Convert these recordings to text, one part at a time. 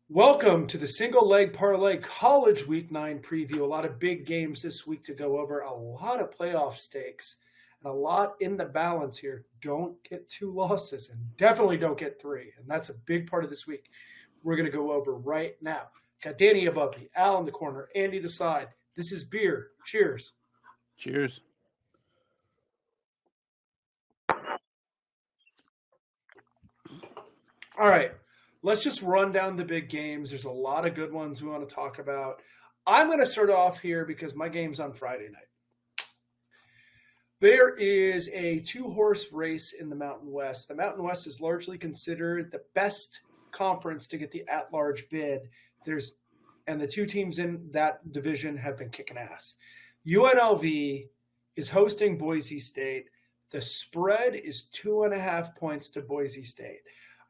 Welcome to the single leg parlay college week 9 preview. A lot of big games this week to go over, a lot of playoff stakes, and a lot in the balance here. Don't get 2 losses and definitely don't get 3. And that's a big part of this week. We're going to go over right now. Got Danny above me, Al in the corner, Andy to the side. This is beer. Cheers. Cheers. All right. Let's just run down the big games. There's a lot of good ones we want to talk about. I'm going to start off here because my game's on Friday night. There is a 2-horse race in the Mountain West. The Mountain West is largely considered the best conference to get the at-large bid. And the 2 teams in that division have been kicking ass. UNLV is hosting Boise State. The spread is 2.5 points to Boise State.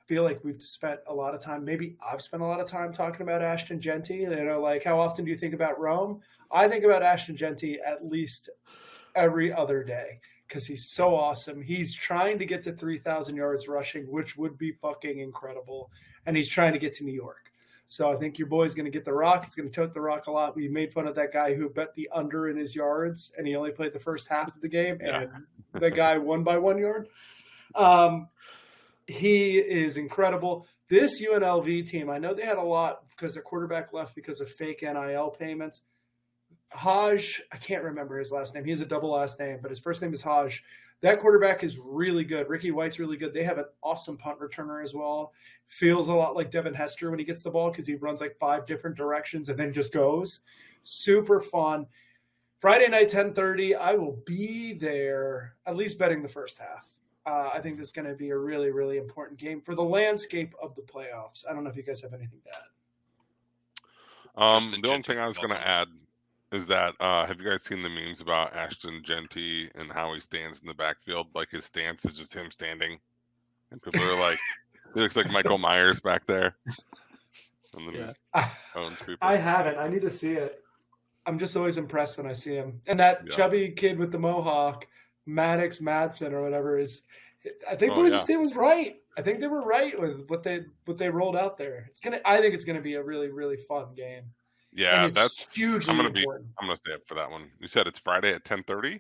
Feel like we've spent a lot of time, maybe I've spent a lot of time talking about Ashton Jeanty. Like how often do you think about Rome? I think about Ashton Jeanty at least every other day because he's so awesome. He's trying to get to 3,000 yards rushing, which would be fucking incredible. And he's trying to get to New York. So I think your boy's going to get the rock. He's going to tote the rock a lot. We made fun of that guy who bet the under in his yards, and he only played the first half of the game, and the guy won by 1 yard. He is incredible. This UNLV team, I know they had a lot because their quarterback left because of fake NIL payments. Haj, I can't remember his last name. He has a double last name, but his first name is Haj. That quarterback is really good. Ricky White's really good. They have an awesome punt returner as well. Feels a lot like Devin Hester when he gets the ball because he runs like 5 different directions and then just goes. Super fun. Friday night, 10:30. I will be there, at least betting the first half. I think this is going to be a really, really important game for the landscape of the playoffs. I don't know if you guys have anything to add. The only thing I was going to add is that have you guys seen the memes about Ashton Jeanty and how he stands in the backfield? Like his stance is just him standing, and people are like, he looks like Michael Myers back there. I haven't. I need to see it. I'm just always impressed when I see him. And that chubby kid with the mohawk, Maddox Madsen or whatever is. I think Boise State was right. I think they were right with what they rolled out there. I think it's gonna be a really, really fun game. Yeah, that's hugely important. I'm gonna stay up for that one. You said it's Friday at 10:30.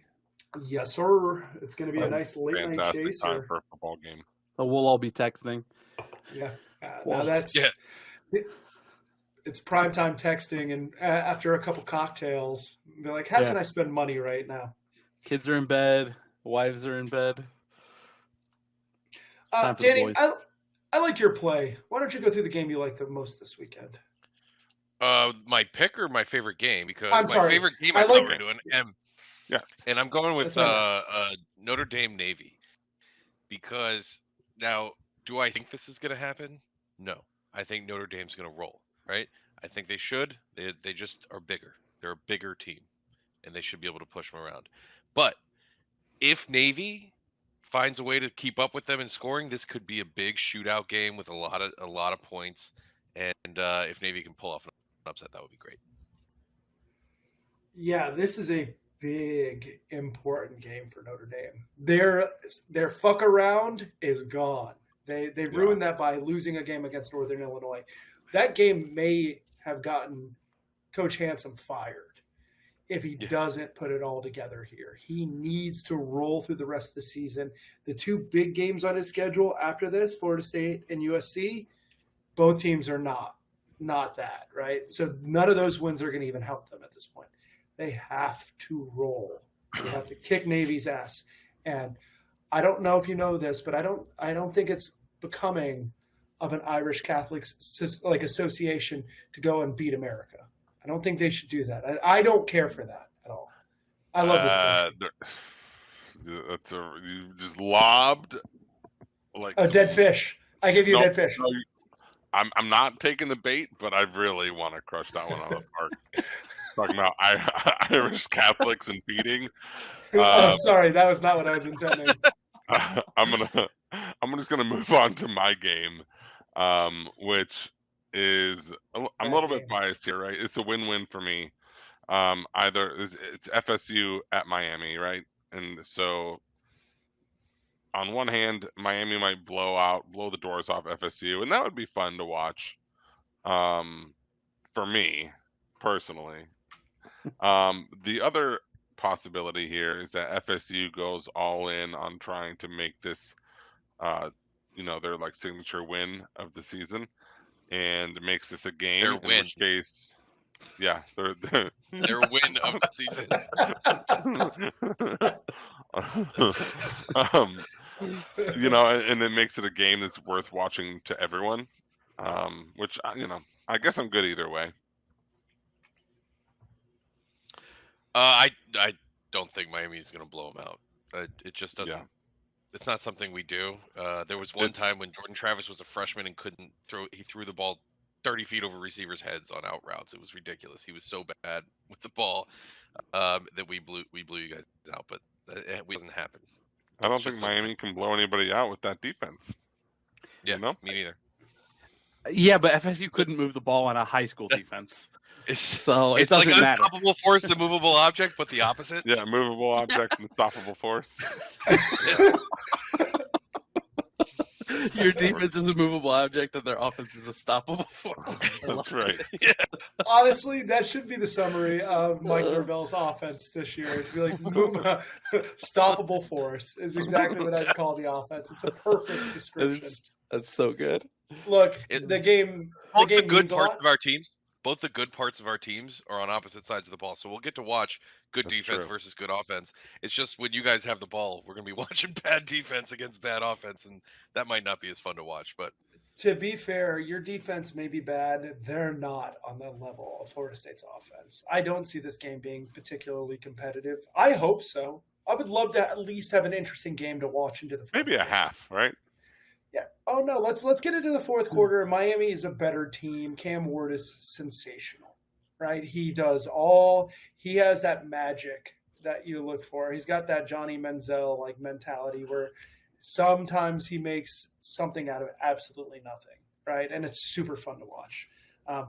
Yes, sir. It's gonna be a nice late night chaser. Time for a football game. So we'll all be texting. Yeah. Now that's it's primetime texting, and after a couple cocktails, be like, how can I spend money right now? Kids are in bed. Wives are in bed. Danny, I like your play. Why don't you go through the game you like the most this weekend? My pick or my favorite game? Because favorite game I thought we're doing. And I'm going with Notre Dame Navy. Because now, do I think this is going to happen? No. I think Notre Dame's going to roll, right? I think they should. They just are bigger. They're a bigger team, and they should be able to push them around. But if Navy finds a way to keep up with them in scoring, this could be a big shootout game with a lot of points. And if Navy can pull off an upset, that would be great. Yeah, this is a big, important game for Notre Dame. Their fuck around is gone. They ruined that by losing a game against Northern Illinois. That game may have gotten Coach Handsome fired if he doesn't put it all together here. He needs to roll through the rest of the season. The 2 big games on his schedule after this, Florida State and USC, both teams are not that, right? So none of those wins are going to even help them at this point. They have to roll. They have to kick Navy's ass. And I don't know if you know this, but I don't think it's becoming of an Irish Catholic association to go and beat America. I don't think they should do that. I don't care for that at all. I love this game. You just lobbed like a dead fish. I give you a dead fish. No, I'm not taking the bait, but I really want to crush that one out of the park. Talking about Irish Catholics and beating. Sorry, that was not what I was intending. I'm just gonna move on to my game, which is I'm a little bit biased here, right? It's a win-win for me. Either it's FSU at Miami, right? And so on one hand, Miami might blow the doors off FSU, and that would be fun to watch. for me personally. The other possibility here is that FSU goes all in on trying to make this, their like signature win of the season, and makes this a game. Their win. Which case, yeah, their win of the season. And it makes it a game that's worth watching to everyone. Which I guess I'm good either way. I don't think Miami is going to blow them out. It just doesn't. Yeah. It's not something we do. There was one time when Jordan Travis was a freshman and couldn't throw. He threw the ball 30 feet over receivers' heads on out routes. It was ridiculous. He was so bad with the ball that we blew you guys out. But it doesn't happen. I don't think Miami can blow anybody out with that defense. Yeah, me neither. Yeah, but FSU couldn't move the ball on a high school defense. So it's doesn't like matter. Unstoppable force, a movable object, but the opposite. Yeah, movable object, unstoppable force. Your defense is a movable object, and their offense is a stoppable force. That's right. Yeah. Honestly, that should be the summary of Mike Norvell's offense this year. It'd be like stoppable force is exactly what I'd call the offense. It's a perfect description. That's so good. Look, the game. Both the good parts of our teams. Both the good parts of our teams are on opposite sides of the ball, so we'll get to watch good defense versus good offense. It's just when you guys have the ball, we're going to be watching bad defense against bad offense, and that might not be as fun to watch. But to be fair, your defense may be bad. They're not on the level of Florida State's offense. I don't see this game being particularly competitive. I hope so. I would love to at least have an interesting game to watch into the fourth maybe a quarter. half, right? Yeah. Oh no. Let's get into the fourth quarter. Miami is a better team. Cam Ward is sensational, right? He has that magic that you look for. He's got that Johnny Manziel like mentality where sometimes he makes something out of absolutely nothing, right? And it's super fun to watch.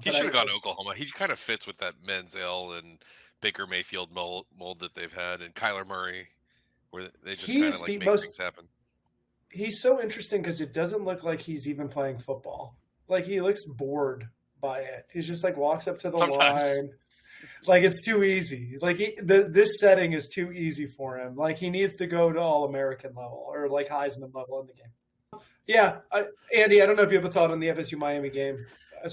He should have gone to Oklahoma. He kind of fits with that Manziel and Baker Mayfield mold that they've had, and Kyler Murray, where they just kind of like make things happen. He's so interesting because it doesn't look like he's even playing football. Like he looks bored by it. He's just like walks up to the line. Like it's too easy. Like this setting is too easy for him. Like he needs to go to All-American level or like Heisman level in the game. Yeah. Andy, I don't know if you have a thought on the FSU Miami game.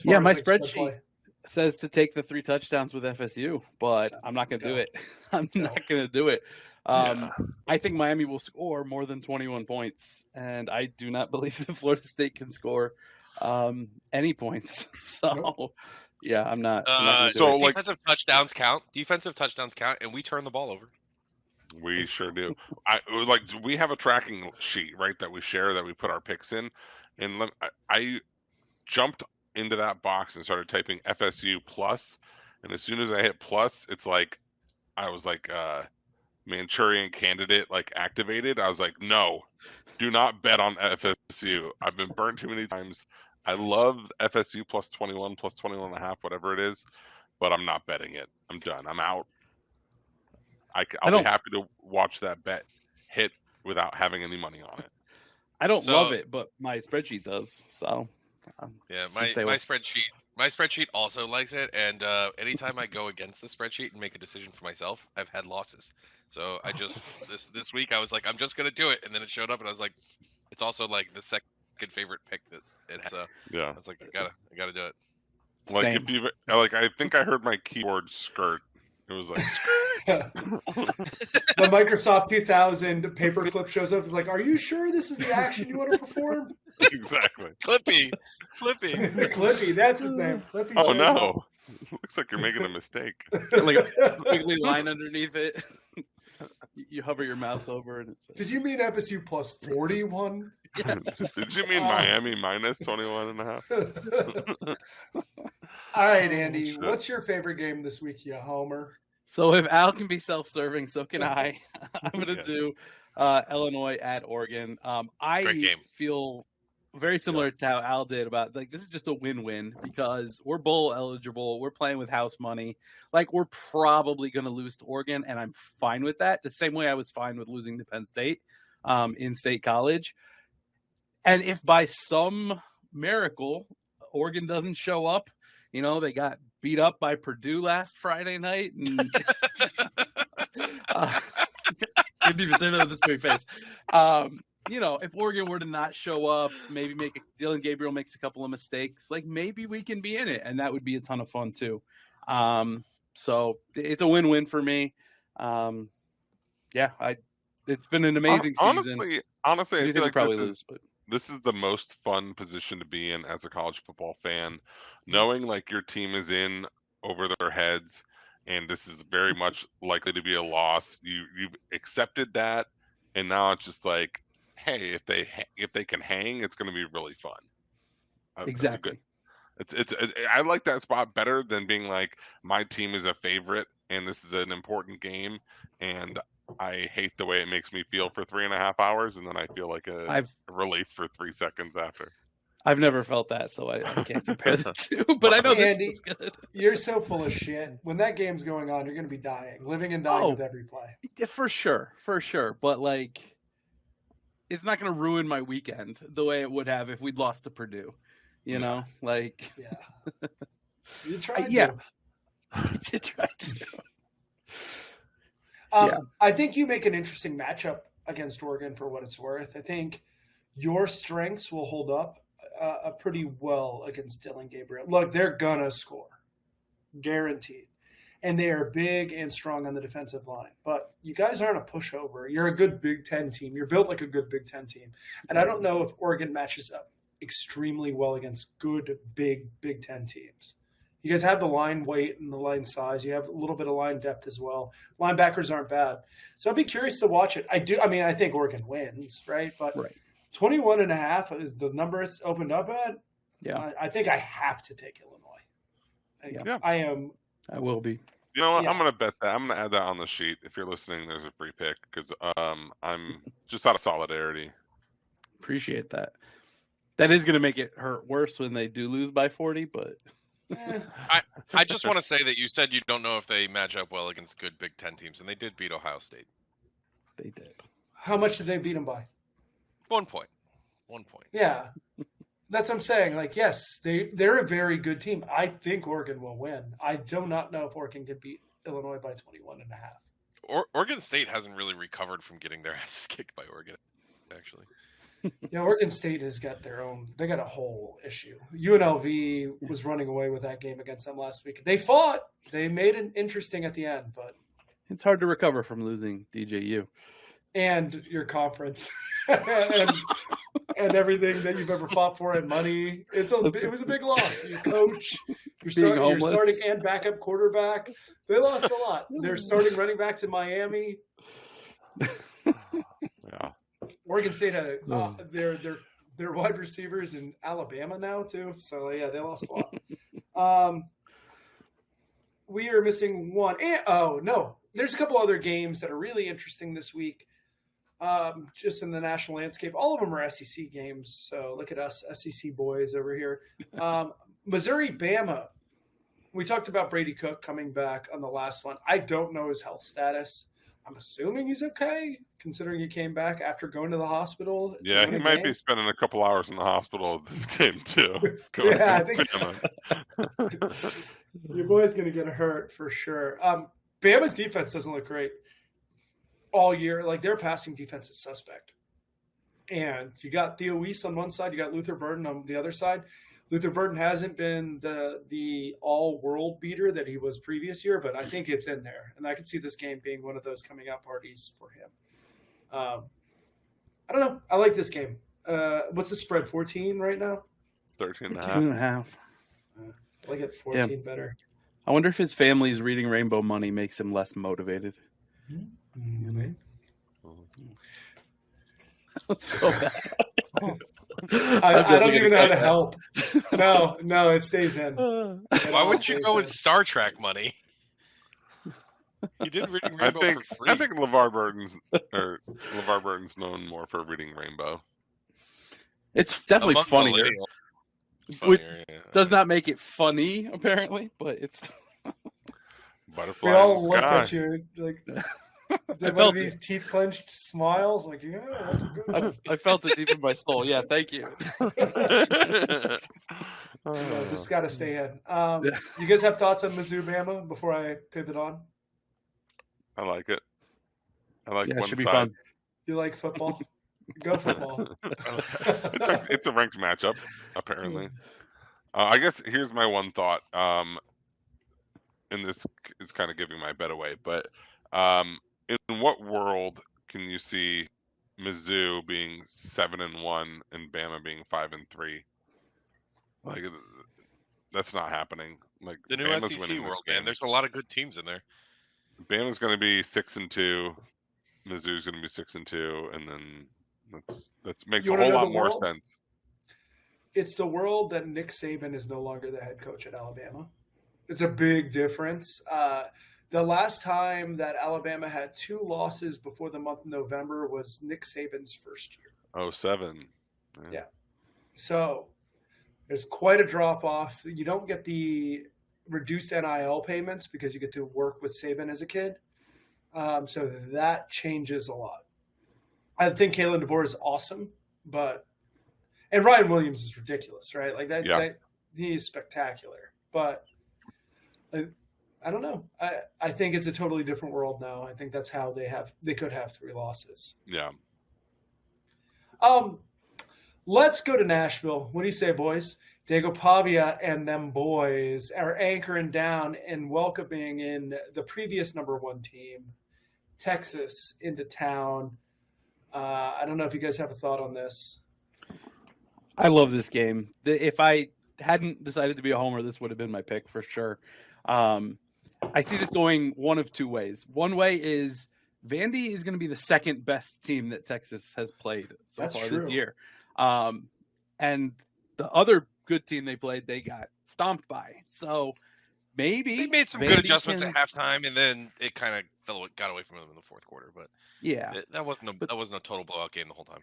My spreadsheet says to take the 3 touchdowns with FSU, but I'm not going to do it. I'm not going to do it. I think Miami will score more than 21 points, and I do not believe that Florida State can score any points. So, I'm not. So defensive touchdowns count. Defensive touchdowns count, and we turn the ball over. We sure do. We have a tracking sheet, right, that we share that we put our picks in, and I jumped into that box and started typing FSU plus, and as soon as I hit plus, it's like I was like. Manchurian Candidate like activated. I was like, no, do not bet on FSU. I've been burned too many times. I love FSU plus 21, plus 21.5, whatever it is, but I'm not betting it. I'm done. I'm out. I'll be happy to watch that bet hit without having any money on it. I don't love it, but my spreadsheet does. So my spreadsheet also likes it, and anytime I go against the spreadsheet and make a decision for myself, I've had losses. So I just this week I was like, I'm just gonna do it, and then it showed up, and I was like, it's also like the second favorite pick that it has. I was like, I gotta do it. Like Same. If you I think I heard my keyboard skirt. It was like the Microsoft 2000 paperclip shows up. It's like, are you sure this is the action you want to perform? Exactly. Clippy. Clippy, that's his name. Clippy. Oh no! Looks like you're making a mistake. Like a wiggly line underneath it. You hover your mouse over it. Did you mean FSU plus 41? Yeah. Did you mean Miami minus 21.5? All right, Andy. What's your favorite game this week, you homer? So if Al can be self-serving, so can I. I'm going to do Illinois at Oregon. I feel very similar to how Al did about this is just a win-win because we're bowl eligible. We're playing with house money. We're probably going to lose to Oregon, and I'm fine with that. The same way I was fine with losing to Penn State in State College. And if by some miracle Oregon doesn't show up. They got beat up by Purdue last Friday night. And, couldn't even say that with a straight face. If Oregon were to not show up, maybe Dylan Gabriel makes a couple of mistakes, like maybe we can be in it, and that would be a ton of fun too. So it's a win-win for me. It's been an amazing season. Honestly, I feel like this is the most fun position to be in as a college football fan, knowing like your team is in over their heads, and this is very much likely to be a loss. You've accepted that, and now it's just like, hey, if they can hang, it's going to be really fun. Exactly. I like that spot better than being like, my team is a favorite and this is an important game, and I hate the way it makes me feel for 3.5 hours, and then I feel like a relief for 3 seconds after. I've never felt that, so I can't compare the two. But I know Andy, this was good. You're so full of shit. When that game's going on, you're going to be living and dying with every play. Yeah, for sure. But like, it's not going to ruin my weekend the way it would have if we'd lost to Purdue. You know, like. Yeah. You tried. I did try to. I think you make an interesting matchup against Oregon for what it's worth. I think your strengths will hold up pretty well against Dylan Gabriel. Look, they're going to score. Guaranteed. And they are big and strong on the defensive line. But you guys aren't a pushover. You're a good Big Ten team. You're built like a good Big Ten team. And I don't know if Oregon matches up extremely well against good Big Ten teams. You guys have the line weight and the line size. You have a little bit of line depth as well. Linebackers aren't bad. So I'd be curious to watch it. I think Oregon wins, right? But 21.5 is the number it's opened up at. Yeah. I think I have to take Illinois. I am. I will be. You know what? Yeah. I'm going to bet that. I'm going to add that on the sheet. If you're listening, there's a free pick because I'm just out of solidarity. Appreciate that. That is going to make it hurt worse when they do lose by 40, but... I just want to say that you said you don't know if they match up well against good Big Ten teams, and they did beat Ohio State. They did. How much did they beat them by? 1 point. 1 point. Yeah. That's what I'm saying. Like, yes, they're a very good team. I think Oregon will win. I do not know if Oregon can beat Illinois by 21.5. Oregon State hasn't really recovered from getting their asses kicked by Oregon, actually. Yeah, Oregon State has got they got a whole issue. UNLV was running away with that game against them last week. They fought. They made it interesting at the end, but it's hard to recover from losing DJU. And your conference and everything that you've ever fought for and money. It was a big loss. Your coach, your starting and backup quarterback, they lost a lot. They're starting running backs in Miami. Yeah. Oregon State had their wide receivers in Alabama now too. So yeah, they lost a lot. We are missing one. There's a couple other games that are really interesting this week. Just in the national landscape, all of them are SEC games. So look at us, SEC boys over here. Missouri, Bama. We talked about Brady Cook coming back on the last one. I don't know his health status. I'm assuming he's okay, considering he came back after going to the hospital. Yeah, he might be spending a couple hours in the hospital this game too. I think your boy's going to get hurt for sure. Bama's defense doesn't look great all year. Like, their passing defense is suspect. And you got Theo Weiss on one side, you got Luther Burden on the other side. Luther Burden hasn't been the all-world beater that he was previous year, but I think it's in there. And I could see this game being one of those coming-out parties for him. I don't know. I like this game. What's the spread, 14 right now? 13.5. I like it 14 better. I wonder if his family's reading Rainbow Money makes him less motivated. Mm-hmm. That's so bad. I don't even know how to help. No, it stays in. Why wouldn't you go with Star Trek money? You did reading Rainbow for free. I think LeVar Burton's known more for reading Rainbow. It's definitely funnier. Does not make it funny, apparently, but it's. Butterfly we all looked at you like. Did one of these teeth clenched smiles? Like, yeah, that's a good one. I felt it deep in my soul. Yeah, thank you. This got to stay in. You guys have thoughts on Mizzou Bama before I pivot on? I like it. I like it one should side. Be fun. You like football? Go football. It's a ranked matchup, apparently. I guess here's my one thought. And this is kind of giving my bet away, but in what world can you see Mizzou being 7-1 and Bama being 5-3? Like, that's not happening. Like, the new Bama's SEC world, man. There's a lot of good teams in there. Bama's going to be 6-2. Mizzou's going to be 6-2, and then that makes a whole lot more sense. It's the world that Nick Saban is no longer the head coach at Alabama. It's a big difference. The last time that Alabama had 2 losses before the month of November was Nick Saban's first year. 2007. Yeah. So there's quite a drop-off. You don't get the reduced NIL payments because you get to work with Saban as a kid. So that changes a lot. I think Kalen DeBoer is awesome, and Ryan Williams is ridiculous, right? Like that he's spectacular. But I don't know. I think it's a totally different world now. I think that's how they could have 3 losses. Yeah. Let's go to Nashville. What do you say, boys? Diego Pavia and them boys are anchoring down and welcoming in the previous number 1 team, Texas, into town. I don't know if you guys have a thought on this. I love this game. If I hadn't decided to be a homer, this would have been my pick for sure. I see this going one of 2 ways. One way is Vandy is going to be the second best team that Texas has played so far this year. And the other good team they played, they got stomped by. So maybe they made some good adjustments at halftime, and then it kind of got away from them in the fourth quarter. But yeah, that wasn't a total blowout game the whole time.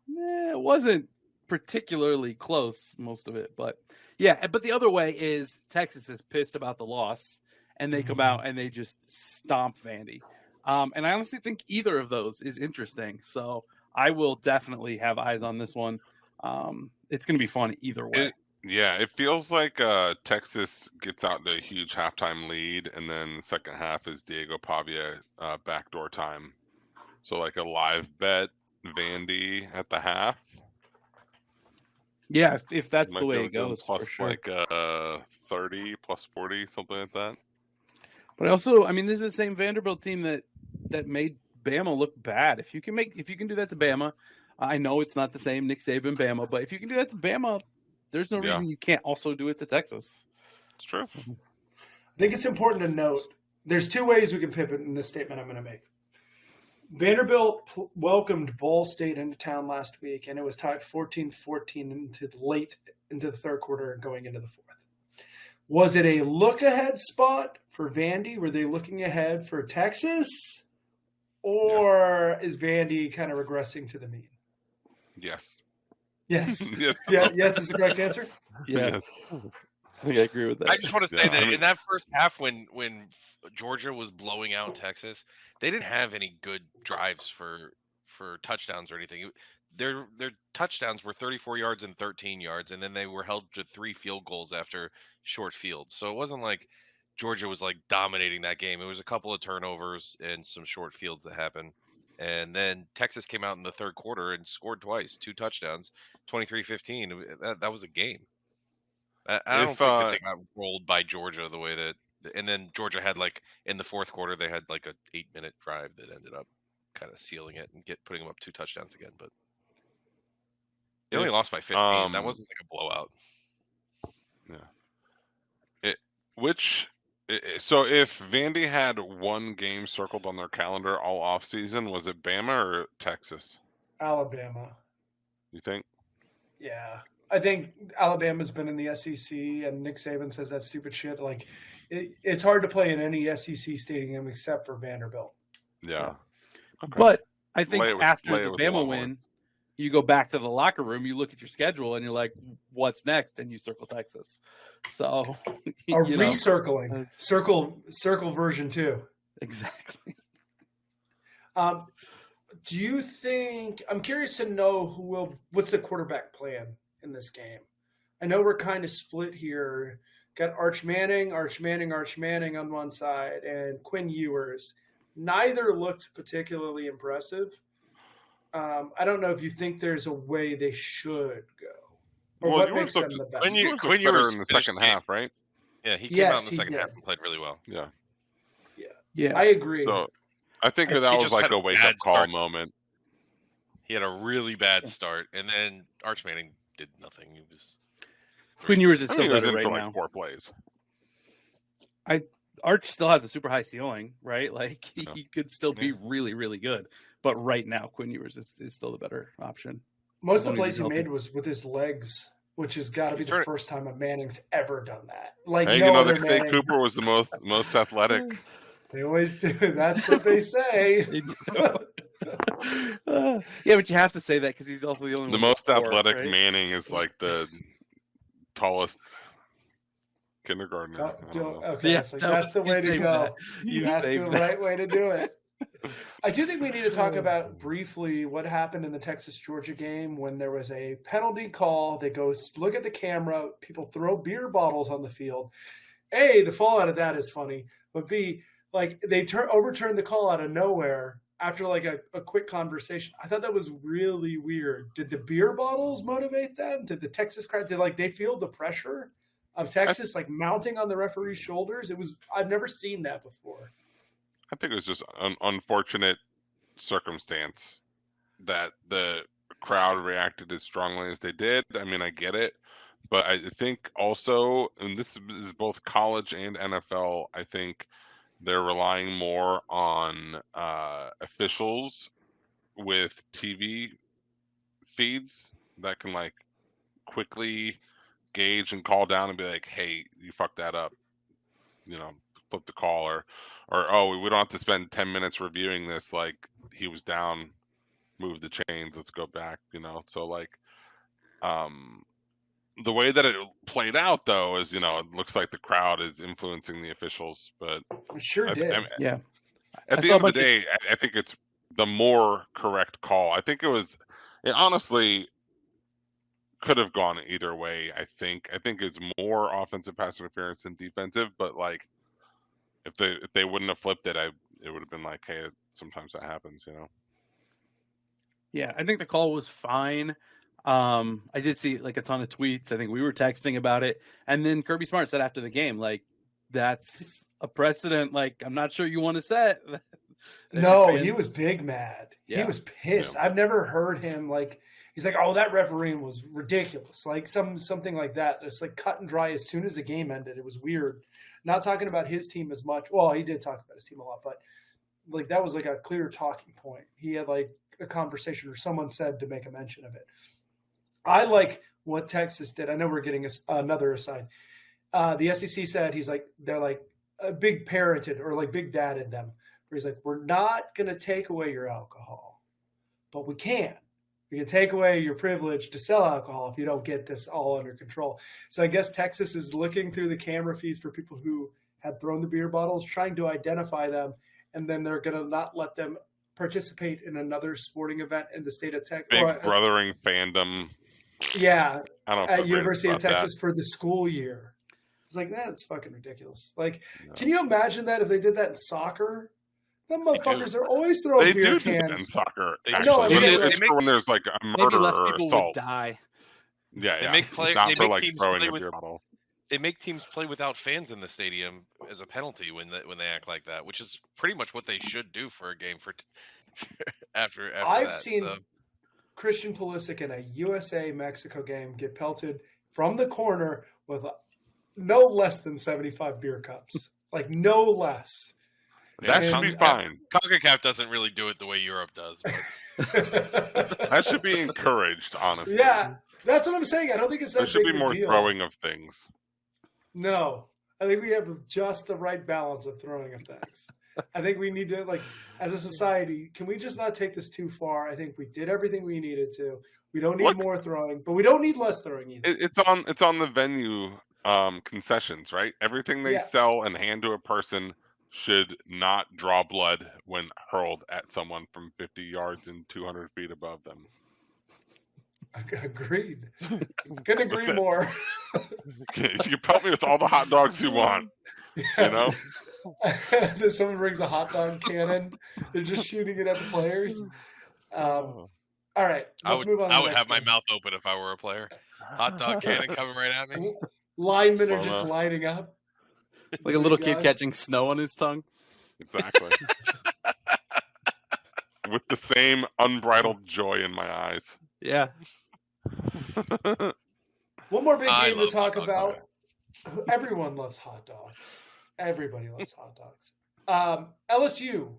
It wasn't particularly close, most of it, but yeah. But the other way is Texas is pissed about the loss, and they come out and they just stomp Vandy. And I honestly think either of those is interesting. So I will definitely have eyes on this one. It's going to be fun either way. It feels like Texas gets out to a huge halftime lead, and then the second half is Diego Pavia backdoor time. So like a live bet, Vandy at the half. Yeah, if that's the way it goes. Plus for sure. like 30, plus 40, something like that. But also, I mean, this is the same Vanderbilt team that made Bama look bad. If you can do that to Bama, I know it's not the same Nick Saban Bama, but if you can do that to Bama, there's no reason you can't also do it to Texas. It's true. I think it's important to note there's 2 ways we can pivot in this statement I'm going to make. Vanderbilt welcomed Ball State into town last week, and it was tied 14-14 into the third quarter going into the fourth. Was it a look-ahead spot for Vandy? Were they looking ahead for Texas? Or is Vandy kind of regressing to the mean? Yes. Yes. Yes is the correct answer? Yes. I think I agree with that. I just want to say that in that first half when Georgia was blowing out Texas, they didn't have any good drives for touchdowns or anything. Their touchdowns were 34 yards and 13 yards, and then they were held to 3 field goals after short fields. So it wasn't like Georgia was like dominating that game. It was a couple of turnovers and some short fields that happened. And then Texas came out in the third quarter and scored twice, 2 touchdowns, 23-15. That was a game. I don't think that they got rolled by Georgia the way that, and then Georgia had like in the fourth quarter they had like a 8-minute drive that ended up kind of sealing it and putting them up 2 touchdowns again. But they only lost by 15. That wasn't like a blowout. Yeah. So if Vandy had one game circled on their calendar all off season, was it Bama or Texas? Alabama. You think? Yeah. I think Alabama's been in the SEC, and Nick Saban says that stupid shit. Like, it's hard to play in any SEC stadium except for Vanderbilt. Yeah. Okay. But I think after the Bama win, you go back to the locker room, you look at your schedule, and you're like, what's next? And you circle Texas. So recircling. Circle version 2. Exactly. Do you think? I'm curious to know what's the quarterback plan in this game? I know we're kind of split here. Got Arch Manning on one side, and Quinn Ewers. Neither looked particularly impressive. I don't know if you think there's a way they should go, or what makes them the best. Quinn Ewers in the second half, right? Yeah, he came out in the second half and played really well. Yeah. I agree. So I think that was like a wake-up call moment. He had a really bad start, and then Arch Manning did nothing. He was Quinn Ewers is still better right now. Like 4 plays. Arch still has a super high ceiling, right? Like he could still be really, really good. But right now, Quinn Ewers is still the better option. Most of the plays he made was with his legs, which has got to be the first time a Manning's ever done that. Like, hey, they say Cooper was the most athletic. They always do. That's what they say. Yeah, but you have to say that because he's also the only one. The most athletic Manning is like the tallest kindergartner. Okay, yeah, so that's the way to go. That's the right way to do it. I do think we need to talk about briefly what happened in the Texas-Georgia game when there was a penalty call. They go look at the camera. People throw beer bottles on the field. A, the fallout of that is funny. But B, like they overturned the call out of nowhere after like a quick conversation. I thought that was really weird. Did the beer bottles motivate them? Did the Texas crowd, did they feel the pressure of Texas like mounting on the referee's shoulders? I've never seen that before. I think it was just an unfortunate circumstance that the crowd reacted as strongly as they did. I mean, I get it, but I think also, and this is both college and NFL, I think they're relying more on officials with TV feeds that can like quickly gauge and call down and be like, hey, you fucked that up, flip the call, or oh, we don't have to spend 10 minutes reviewing this, like he was down, move the chains, let's go back, so like the way that it played out though is it looks like the crowd is influencing the officials, but it sure did. Yeah, at the end of the day, I think it's the more correct call. I think it honestly could have gone either way. I think it's more offensive pass interference than defensive, but like if they wouldn't have flipped it, it would have been like, hey, sometimes that happens, Yeah, I think the call was fine. I did see like a ton of tweets. I think we were texting about it, and then Kirby Smart said after the game, like, that's a precedent. Like, I'm not sure you want to set. No, he was big mad. Yeah. He was pissed. Yeah. I've never heard him like. He's like, oh, that refereeing was ridiculous. Like something like that. It's like cut and dry. As soon as the game ended, it was weird. Not talking about his team as much. Well, he did talk about his team a lot, but like that was like a clear talking point. He had like a conversation or someone said to make a mention of it. I like what Texas did. I know we're getting another aside. The SEC said they're like a big parented or like big dadded them. Where he's like, we're not going to take away your alcohol, but we can. We can take away your privilege to sell alcohol if you don't get this all under control. So I guess Texas is looking through the camera feeds for people who had thrown the beer bottles, trying to identify them, and then they're going to not let them participate in another sporting event in the state of Texas. Big brothering fandom. Yeah, at University of Texas for the school year. It's like, that's fucking ridiculous. Like, Can you imagine that if they did that in soccer? Them motherfuckers are always throwing beer cans. In soccer, when there's like a murder maybe less or people assault. Would die. Yeah, They make players. Not they for make like teams throwing play a with. beer bottle. They make teams play without fans in the stadium as a penalty when they act like that, which is pretty much what they should do for a game after I've that, seen Christian Pulisic in a USA-Mexico game get pelted from the corner with no less than 75 beer cups. Like, no less. That should be fine. CONCACAF doesn't really do it the way Europe does. But... that should be encouraged, honestly. Yeah, that's what I'm saying. I don't think it's that big There should be more deal. throwing of things. No. I think we have just the right balance of throwing of things. I think we need to, like, as a society, can we just not take this too far? I think we did everything we needed to. We don't need more throwing, but we don't need less throwing either. It's on the venue concessions, right? Everything they sell and hand to a person should not draw blood when hurled at someone from 50 yards and 200 feet above them. Agreed. Couldn't agree more. You can pelt me with all the hot dogs you want. You know? Then someone brings a hot dog cannon. They're just shooting it at the players. All right. Let's move on. I would have my mouth open if I were a player. Hot dog cannon coming right at me. Linemen are just lining up. Like a little kid catching snow on his tongue. Exactly. With the same unbridled joy in my eyes. Yeah. One more big game to talk about. Everyone loves hot dogs. Everybody loves hot dogs. LSU,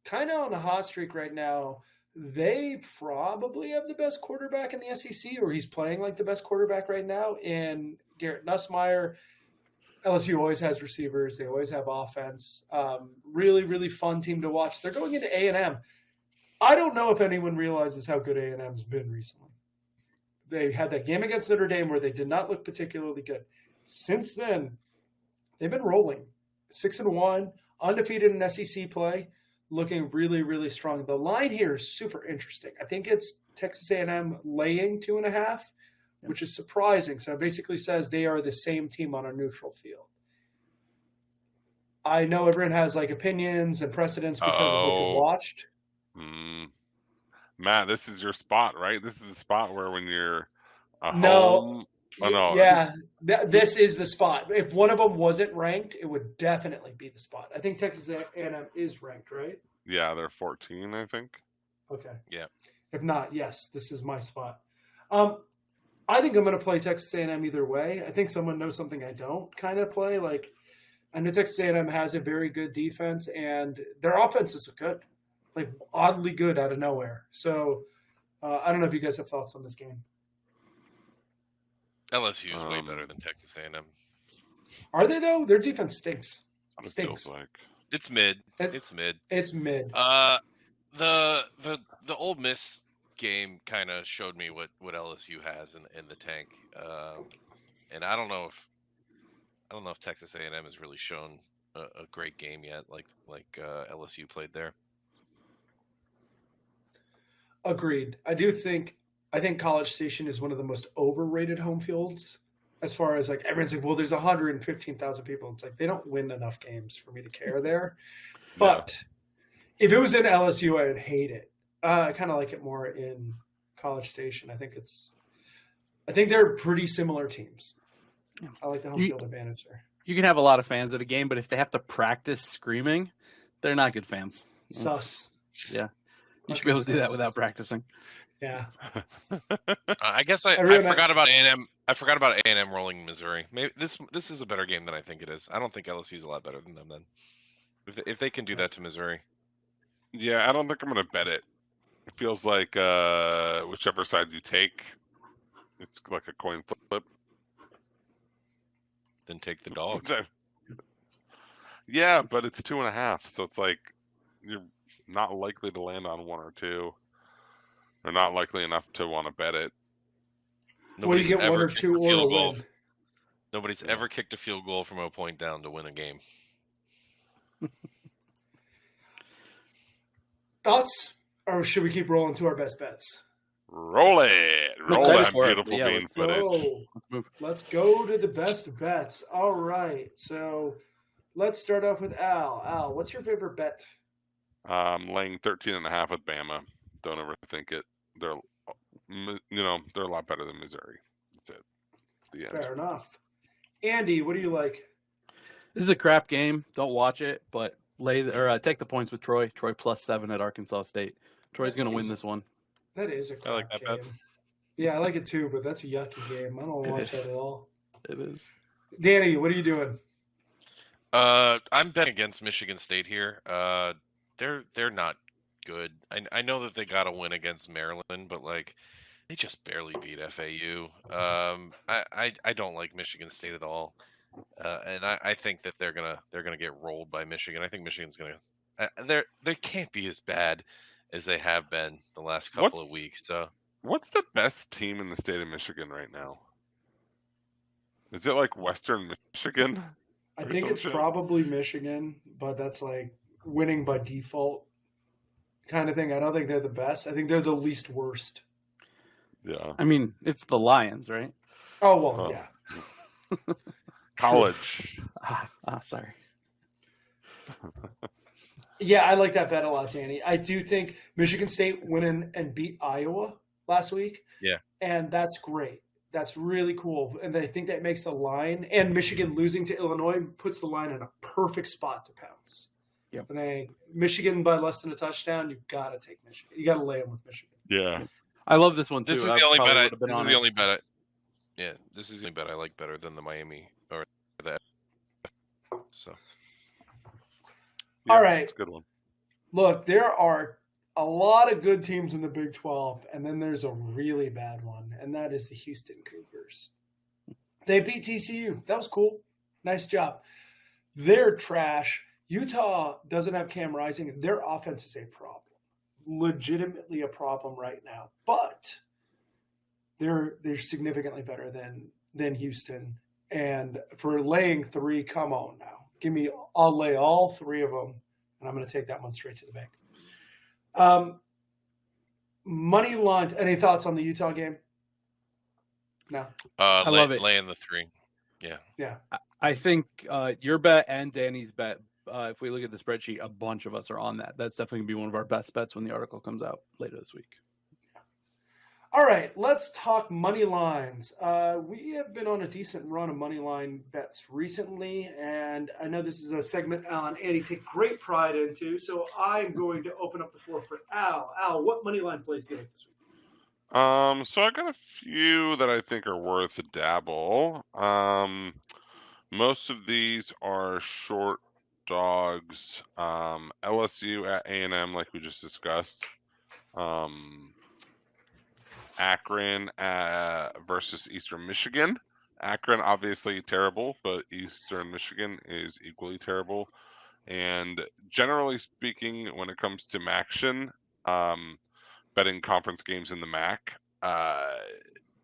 kind of on a hot streak right now. They probably have the best quarterback in the SEC, or he's playing like the best quarterback right now in Garrett Nussmeier. LSU always has receivers. They always have offense. Really, really fun team to watch. They're going into A&M. I don't know if anyone realizes how good A&M's been recently. They had that game against Notre Dame where they did not look particularly good. Since then, they've been rolling. 6-1, undefeated in SEC play, looking really, really strong. The line here is super interesting. I think it's Texas A&M laying 2.5, which is surprising. So it basically says they are the same team on a neutral field. I know everyone has like opinions and precedents because of what you watched. Matt, this is your spot, right? This is the spot where when you're home. Oh, no. Yeah, this is the spot. If one of them wasn't ranked, it would definitely be the spot. I think Texas A&M is ranked, right? Yeah, they're 14, I think. Okay. Yeah. If not, yes, this is my spot. I think I'm going to play Texas A&M either way. I think someone knows something I don't kind of play. Like, I know Texas A&M has a very good defense, and their offense is good, like oddly good out of nowhere. So I don't know if you guys have thoughts on this game. LSU is way better than Texas A&M. Are they though? Their defense stinks. Stinks. Like it's mid. It's mid. It's mid. The Ole Miss game kind of showed me what LSU has in the tank, and I don't know if Texas A&M has really shown a great game yet, like LSU played there. Agreed. I think College Station is one of the most overrated home fields as far as like everyone's like, well, there's 115,000 people. It's like they don't win enough games for me to care there. But if it was in LSU, I would hate it. I kind of like it more in College Station. I think they're pretty similar teams. I like the home field advantage there. You can have a lot of fans at a game, but if they have to practice screaming, they're not good fans. Sus. Yeah. You should be able to do that without practicing. Yeah. I guess I forgot about A&M. I forgot about A&M rolling Missouri. Maybe this is a better game than I think it is. I don't think LSU is a lot better than them then. If they can do that to Missouri. Yeah, I don't think I'm going to bet it. It feels like whichever side you take, it's like a coin flip. Then take the dog. Yeah, but it's 2.5, so it's like you're not likely to land on 1 or 2. Or not likely enough to want to bet it. Well, you get 1 or 2 or a win. Nobody's ever kicked a field goal from a point down to win a game. Thoughts? Or should we keep rolling to our best bets? Roll it. Roll that beautiful bean footage. Let's go to the best bets. All right. So let's start off with Al. Al, what's your favorite bet? Laying 13.5 with Bama. Don't overthink it. They're a lot better than Missouri. That's it. The end. Fair enough. Andy, what do you like? This is a crap game. Don't watch it, but take the points with Troy. Troy +7 at Arkansas State. Troy's going to win this one. That is a crap I like that game. Bet. Yeah, I like it too, but that's a yucky game. I don't want to watch that at all. It is. Danny, what are you doing? I'm betting against Michigan State here. They're not good. I know that they got a win against Maryland, but like they just barely beat FAU. I don't like Michigan State at all, and I think that they're gonna get rolled by Michigan. I think Michigan's gonna. They can't be as bad as they have been the last couple of weeks. So what's the best team in the state of Michigan right now? Is it like Western Michigan? I think it's probably Michigan, but that's like winning by default kind of thing. I don't think they're the best. I think they're the least worst. Yeah. I mean, it's the Lions, right? Oh, well, yeah. College. Sorry. Yeah, I like that bet a lot, Danny. I do think Michigan State went in and beat Iowa last week. Yeah. And that's great. That's really cool. And I think that makes the line. And Michigan losing to Illinois puts the line in a perfect spot to pounce. Yep. And Michigan by less than a touchdown, you've got to take Michigan. You got to lay them with Michigan. Yeah. I love this one, too. This is the only bet this is the only bet I like better than the Miami or the so. Yeah, all right. That's a good one. Look, there are a lot of good teams in the Big 12, and then there's a really bad one, and that is the Houston Cougars. They beat TCU. That was cool. Nice job. They're trash. Utah doesn't have Cam Rising. Their offense is a problem. Legitimately a problem right now. But they're significantly better than Houston. And for laying 3, come on now. I'll lay all 3 of them, and I'm going to take that one straight to the bank. Money lines. Any thoughts on the Utah game? No. I love it. Laying the 3. Yeah. Yeah. I think your bet and Danny's bet, if we look at the spreadsheet, a bunch of us are on that. That's definitely going to be one of our best bets when the article comes out later this week. All right, let's talk money lines. We have been on a decent run of money line bets recently, and I know this is a segment Al and Andy take great pride into, so I'm going to open up the floor for Al. Al, what money line plays do you like this week? So I got a few that I think are worth a dabble. Most of these are short dogs. LSU at A&M, like we just discussed. Akron versus Eastern Michigan. Akron, obviously terrible, but Eastern Michigan is equally terrible. And generally speaking, when it comes to MACtion, betting conference games in the MAC,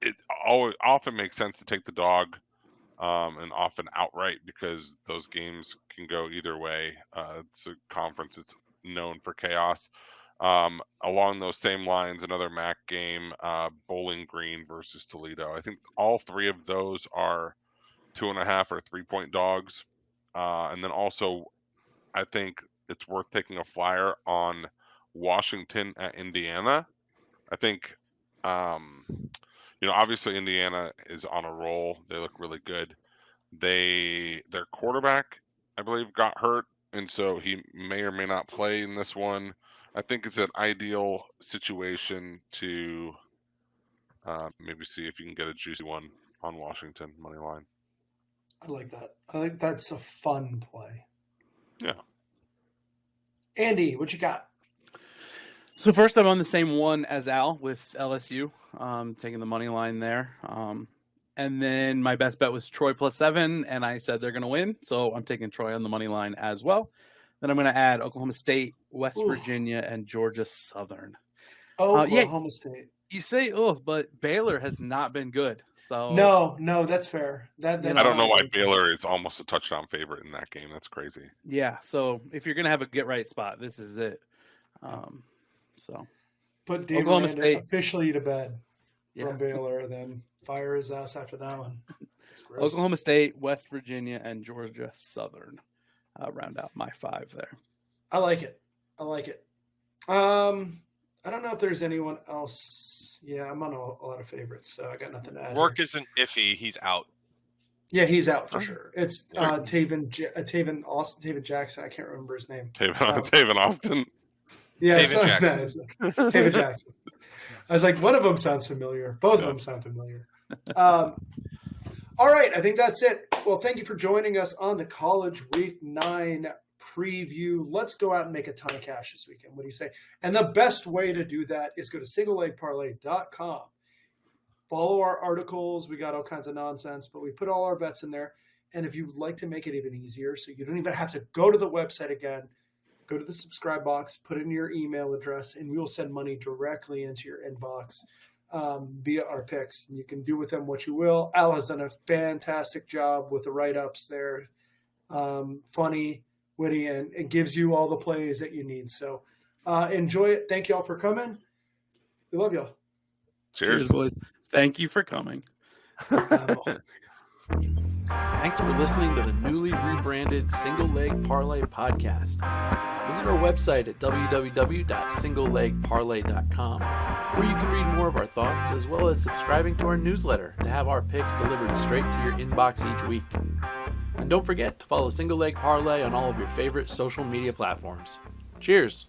it often makes sense to take the dog, and often outright, because those games can go either way. It's a conference that's known for chaos. Along those same lines, another MAC game, Bowling Green versus Toledo. I think all 3 of those are 2.5 or 3-point dogs. And then also, I think it's worth taking a flyer on Washington at Indiana. I think, obviously Indiana is on a roll. They look really good. Their quarterback, I believe, got hurt, and so he may or may not play in this one. I think it's an ideal situation to maybe see if you can get a juicy one on Washington money line. I like that. I think that's a fun play. Yeah. Andy, what you got? So first, I'm on the same one as Al with LSU, taking the money line there. And then my best bet was Troy +7, and I said they're going to win, so I'm taking Troy on the money line as well. Then I'm going to add Oklahoma State, West Virginia, and Georgia Southern. Oklahoma State. You say, but Baylor has not been good. So no, that's fair. I don't know why Baylor is almost a touchdown favorite in that game. That's crazy. Yeah, so if you're going to have a get-right spot, this is it. Put Dave Oklahoma State officially to bed from Baylor, then fire his ass after that one. Oklahoma State, West Virginia, and Georgia Southern round out my 5 there. I like it. I don't know if there's anyone else. Yeah, I'm on a lot of favorites, so I got nothing to add. Rourke isn't iffy. He's out. Yeah, he's out for sure. It's Taven Jackson. I can't remember his name. Taven Austin. Yeah, Taven Jackson. I was like, one of them sounds familiar. Both of them sound familiar. All right, I think that's it. Well, thank you for joining us on the College Week 9 preview. Let's go out and make a ton of cash this weekend. What do you say? And the best way to do that is go to singlelegparlay.com. Follow our articles. We got all kinds of nonsense, but we put all our bets in there. And if you would like to make it even easier, so you don't even have to go to the website again, go to the subscribe box, put in your email address, and we will send money directly into your inbox via our picks. And you can do with them what you will. Al has done a fantastic job with the write-ups there. funny, witty, and it gives you all the plays that you need. So enjoy it. Thank you all for coming. We love y'all. Cheers, boys. Thank you for coming. Thanks for listening to the newly rebranded Single Leg Parlay podcast. Visit our website at www.singlelegparlay.com, where you can read more of our thoughts, as well as subscribing to our newsletter to have our picks delivered straight to your inbox each week. And don't forget to follow Single Leg Parlay on all of your favorite social media platforms. Cheers!